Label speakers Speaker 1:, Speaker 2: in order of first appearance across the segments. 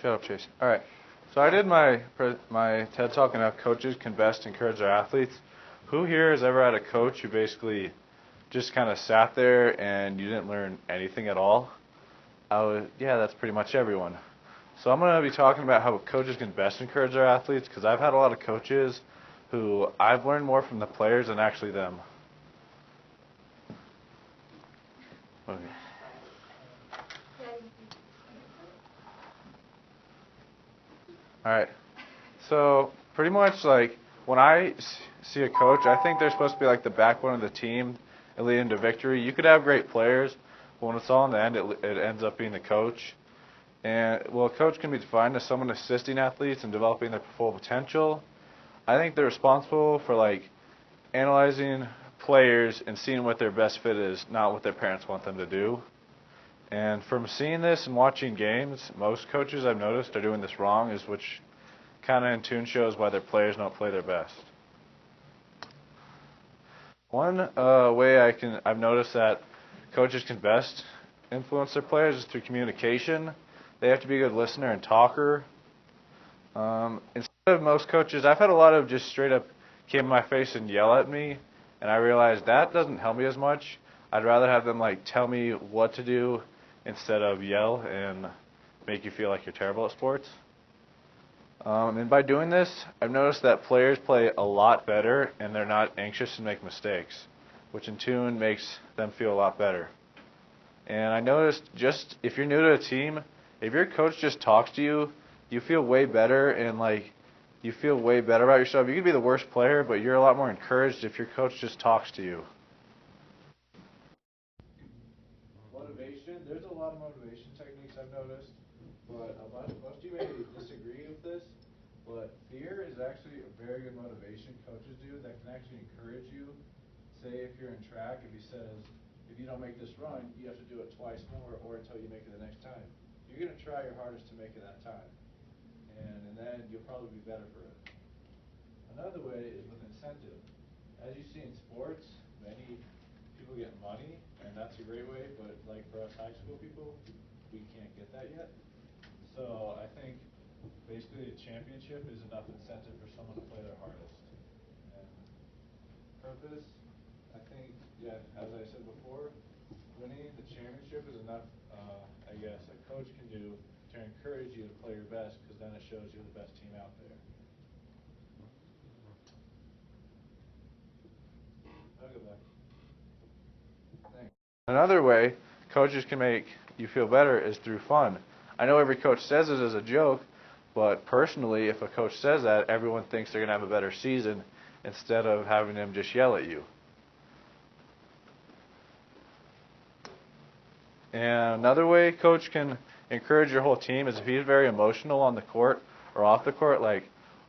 Speaker 1: Shut up, Chase. All right. So I did my TED Talk on how coaches can best encourage their athletes. Who here has ever had a coach who basically just kind of sat there and you didn't learn anything at all? Yeah, that's pretty much everyone. So I'm going to be talking about how coaches can best encourage their athletes because I've had a lot of coaches who I've learned more from the players than actually them. Okay. All right. So pretty much like when I see a coach, I think they're supposed to be like the backbone of the team and lead into victory. You could have great players, but when it's all in the end, it ends up being the coach. And well, a coach can be defined as someone assisting athletes in developing their full potential. I think they're responsible for like analyzing players and seeing what their best fit is, not what their parents want them to do. And from seeing this and watching games, most coaches I've noticed are doing this wrong, which kind of in tune shows why their players don't play their best. One way I've noticed that coaches can best influence their players is through communication. They have to be a good listener and talker. Instead of most coaches, I've had a lot of just straight up get in my face and yell at me, and I realized that doesn't help me as much. I'd rather have them like tell me what to do instead of yell and make you feel like you're terrible at sports. And by doing this, I've noticed that players play a lot better and they're not anxious to make mistakes, which in turn makes them feel a lot better. And I noticed just if you're new to a team, if your coach just talks to you, you feel way better and like you feel way better about yourself. You could be the worst player, but you're a lot more encouraged if your coach just talks to you. Motivation. There's a lot of motivation techniques I've noticed, but most of you may disagree with this. But fear is actually a very good motivation coaches do that can actually encourage you. Say if you're in track, if he says, if you don't make this run, you have to do it twice more or until you make it the next time. You're going to try your hardest to make it that time. And then you'll probably be better for it. Another way is with incentive. As you see in sports, many people get money, and that's a great way, but like for us high school people, we can't get that yet. So I think basically a championship is enough incentive for someone to play their hardest. And purpose, I think, yeah, as I said before, winning the championship is enough, I guess, a coach can do to encourage you to play your best because then it shows you're the best team out there. I'll go back. Thanks. Another way coaches can make you feel better is through fun. I know every coach says it as a joke, but personally, if a coach says that, everyone thinks they're going to have a better season instead of having them just yell at you. And another way coach can encourage your whole team is if he's very emotional on the court or off the court, like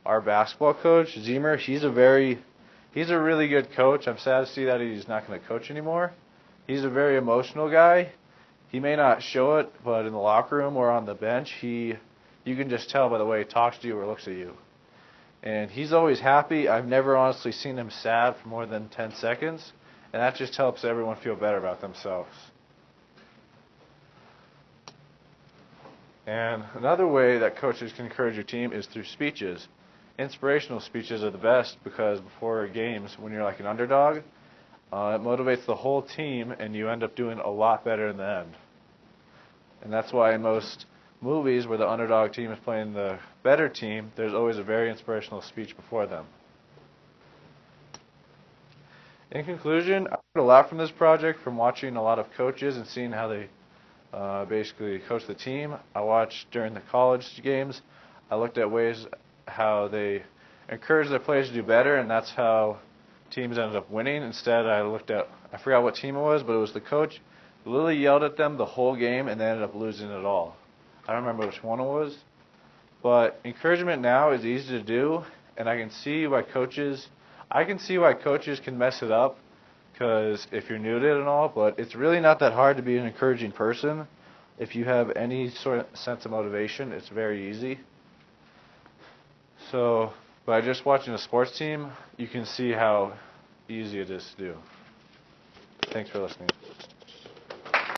Speaker 1: our basketball coach, Zemer, he's a really good coach. I'm sad to see that he's not going to coach anymore. He's a very emotional guy. He may not show it, but in the locker room or on the bench, you can just tell by the way he talks to you or looks at you. And he's always happy. I've never honestly seen him sad for more than 10 seconds, and that just helps everyone feel better about themselves. And another way that coaches can encourage your team is through speeches. Inspirational speeches are the best because before games, when you're like an underdog, it motivates the whole team and you end up doing a lot better in the end. And that's why in most movies where the underdog team is playing the better team, there's always a very inspirational speech before them. In conclusion, I learned a lot from this project from watching a lot of coaches and seeing how they basically coach the team. I watched during the college games. I looked at ways how they encourage their players to do better, and that's how teams ended up winning. Instead, I forgot what team it was, but it was the coach who literally yelled at them the whole game, and they ended up losing it all. I don't remember which one it was. But encouragement now is easy to do, and I can see why coaches can mess it up. Because if you're new to it and all, but it's really not that hard to be an encouraging person. If you have any sort of sense of motivation, it's very easy. So by just watching a sports team, you can see how easy it is to do. Thanks for listening.